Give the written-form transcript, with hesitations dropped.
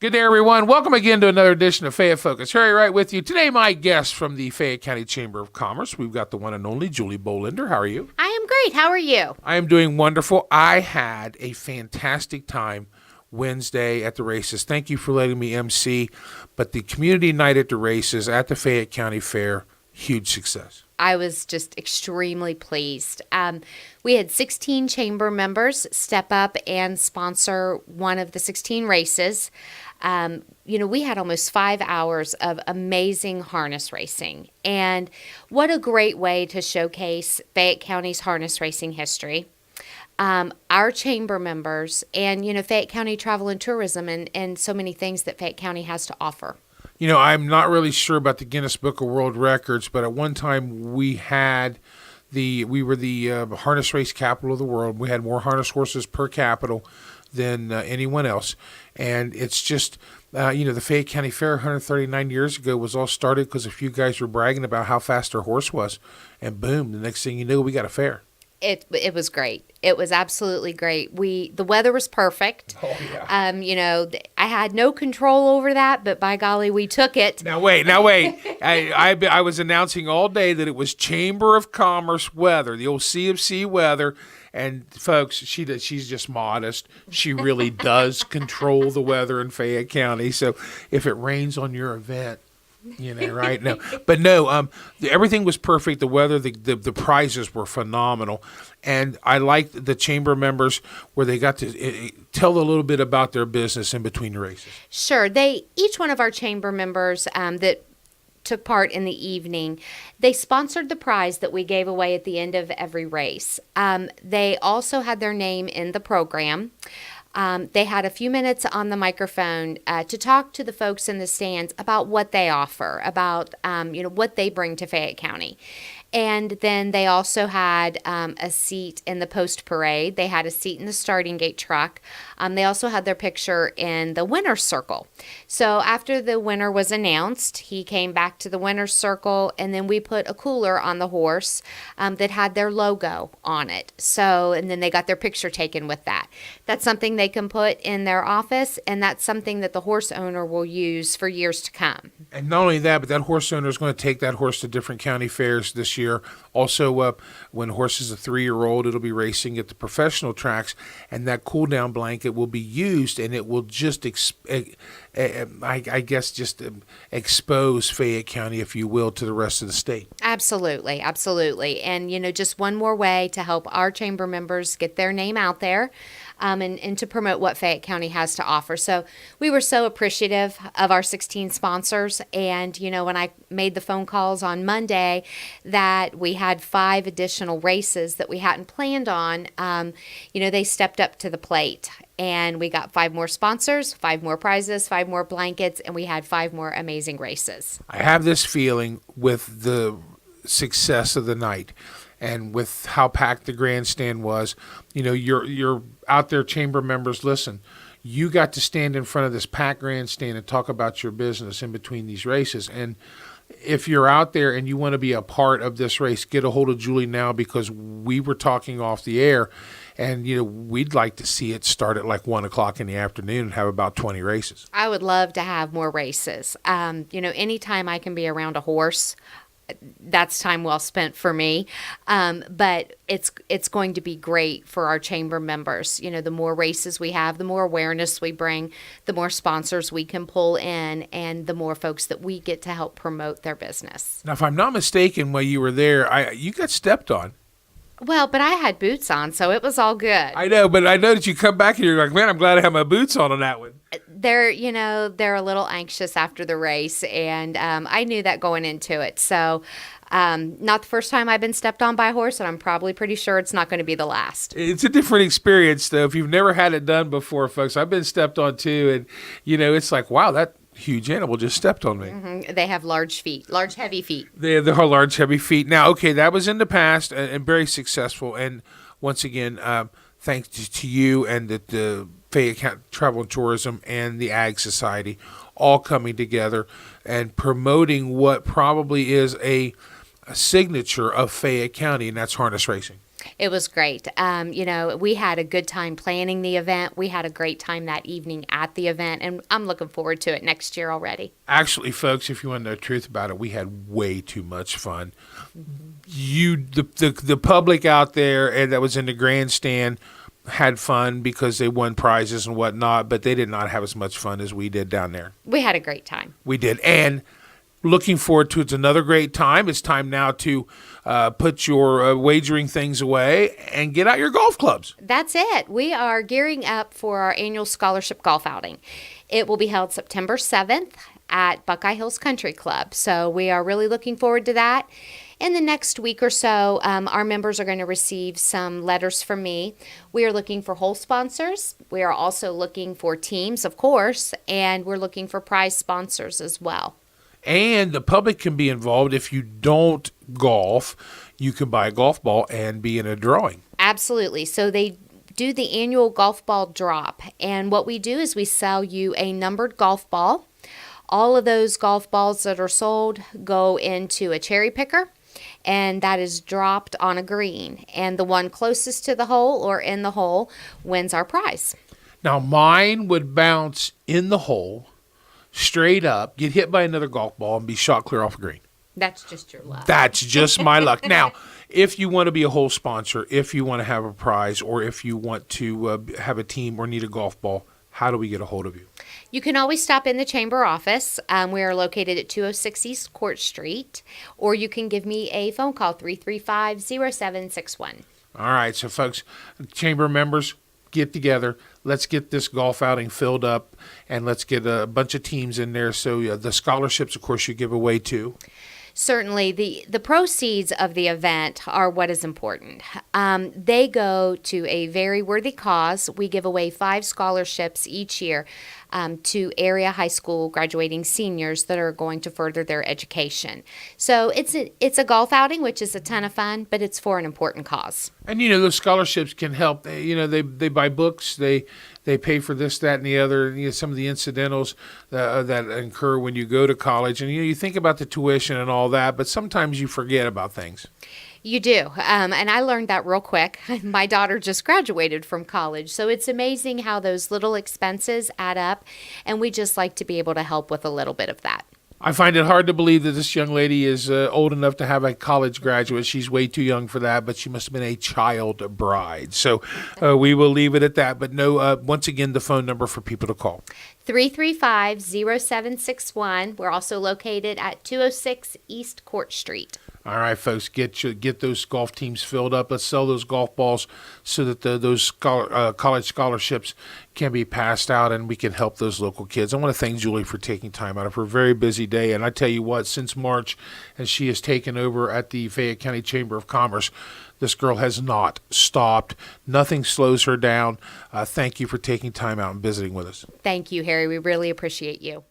Good day, everyone. Welcome again to another edition of Fayette Focus. Harry Wright with you. Today, my guest from the Fayette County Chamber of Commerce. We've got the one and only Julie Bolender. How are you? I am great. How are you? I am doing wonderful. I had a fantastic time Wednesday at the races. Thank you for letting me MC. But the community night at the races at the Fayette County Fair, huge success. I was just extremely pleased. We had 16 chamber members step up and sponsor one of the 16 races. We had almost 5 hours of amazing harness racing. And what a great way to showcase Fayette County's harness racing history. Our chamber members and, Fayette County Travel and Tourism and so many things that Fayette County has to offer. I'm not really sure about the Guinness Book of World Records, but at one time we were the harness race capital of the world. We had more harness horses per capita than anyone else. And it's just, the Fayette County Fair 139 years ago was all started because a few guys were bragging about how fast their horse was. And boom, the next thing you know, we got a fair. It was great. It was absolutely great. The weather was perfect. Oh, yeah. I had no control over that, but by golly, we took it. Now wait. I was announcing all day that it was Chamber of Commerce weather, the old C of C weather. And folks, she's just modest. She really does control the weather in Fayette County. So if it rains on your event, right? No, but no, everything was perfect. The weather, the prizes were phenomenal. And I liked the chamber members where they got to tell a little bit about their business in between the races. Sure. Each one of our chamber members that took part in the evening, they sponsored the prize that we gave away at the end of every race. They also had their name in the program. They had a few minutes on the microphone to talk to the folks in the stands about what they offer, about what they bring to Fayette County. And then they also had a seat in the post parade. They had a seat in the starting gate truck. They also had their picture in the winner's circle. So after the winner was announced, he came back to the winner's circle, and then we put a cooler on the horse that had their logo on it. And then they got their picture taken with that. That's something they can put in their office, and that's something that the horse owner will use for years to come. And not only that, but that horse owner is going to take that horse to different county fairs this year. Also, when the horse is a 3-year-old, it'll be racing at the professional tracks, and that cool-down blanket will be used, and it will just, expose Fayette County, if you will, to the rest of the state. Absolutely, absolutely. And, just one more way to help our chamber members get their name out there and to promote what Fayette County has to offer. So we were so appreciative of our 16 sponsors. And, when I made the phone calls on Monday that we had 5 additional races that we hadn't planned on, they stepped up to the plate. And we got 5 more sponsors, 5 more prizes, 5 more blankets, and we had 5 more amazing races. I have this feeling with the success of the night and with how packed the grandstand was, you're out there, chamber members, listen, you got to stand in front of this packed grandstand and talk about your business in between these races. And if you're out there and you want to be a part of this race, get a hold of Julie now, because we were talking off the air, and we'd like to see it start at like 1:00 in the afternoon and have about 20 races. I would love to have more races. Anytime I can be around a horse, that's time well spent for me. But it's going to be great for our chamber members. The more races we have, the more awareness we bring, the more sponsors we can pull in, and the more folks that we get to help promote their business. Now, if I'm not mistaken, while you were there, you got stepped on. Well, but I had boots on, so it was all good. I know, but I know that you come back and you're like, man, I'm glad I have my boots on that one. They're a little anxious after the race, and I knew that going into it. So not the first time I've been stepped on by a horse, and I'm probably pretty sure it's not going to be the last. It's a different experience, though. If you've never had it done before, folks, I've been stepped on too, and, it's like, wow, that huge animal just stepped on me. Mm-hmm. They have large feet, large, heavy feet. They have large, heavy feet. Now, okay, that was in the past and very successful. And once again, thanks to you and the Fayette County Travel and Tourism and the Ag Society all coming together and promoting what probably is a signature of Fayette County, and that's harness racing. It was great. We had a good time planning the event. We had a great time that evening at the event, and I'm looking forward to it next year already. Actually, folks, if you want to know the truth about it, we had way too much fun. The public out there and that was in the grandstand had fun because they won prizes and whatnot, but they did not have as much fun as we did down there. We had a great time. We did, and looking forward to it's another great time. It's time now to put your wagering things away and get out your golf clubs. That's it. We are gearing up for our annual scholarship golf outing. It will be held September 7th at Buckeye Hills Country Club. So we are really looking forward to that. In the next week or so, our members are going to receive some letters from me. We are looking for hole sponsors. We are also looking for teams, of course, and we're looking for prize sponsors as well. And the public can be involved. If you don't golf, you can buy a golf ball and be in a drawing. Absolutely. So they do the annual golf ball drop. And what we do is we sell you a numbered golf ball. All of those golf balls that are sold go into a cherry picker, and that is dropped on a green. And the one closest to the hole or in the hole wins our prize. Now, mine would bounce in the hole, straight up, get hit by another golf ball, and be shot clear off the green. That's just your luck. That's just my luck. Now, if you want to be a hole sponsor, if you want to have a prize, or if you want to have a team or need a golf ball, how do we get a hold of you? You can always stop in the chamber office. We are located at 206 East Court Street, or you can give me a phone call, 335-0761. All right, so folks, chamber members, get together. Let's get this golf outing filled up, and let's get a bunch of teams in there. So the scholarships, of course, you give away too. Certainly, the proceeds of the event are what is important. They go to a very worthy cause. We give away 5 scholarships each year to area high school graduating seniors that are going to further their education. So it's a golf outing, which is a ton of fun, but it's for an important cause. And those scholarships can help. They buy books. They pay for this, that, and the other. Some of the incidentals that incur when you go to college, and you think about the tuition and all that, but sometimes you forget about things. You do, and I learned that real quick. My daughter just graduated from college, so it's amazing how those little expenses add up, and we just like to be able to help with a little bit of that. I find it hard to believe that this young lady is old enough to have a college graduate. She's way too young for that, but she must have been a child bride. So we will leave it at that. But no, once again, the phone number for people to call. 335-0761. We're also located at 206 East Court Street. All right, folks, get those golf teams filled up. Let's sell those golf balls so that those college scholarships can be passed out and we can help those local kids. I want to thank Julie for taking time out of her very busy day. And I tell you what, since March, as she has taken over at the Fayette County Chamber of Commerce, this girl has not stopped. Nothing slows her down. Thank you for taking time out and visiting with us. Thank you, Harry. We really appreciate you.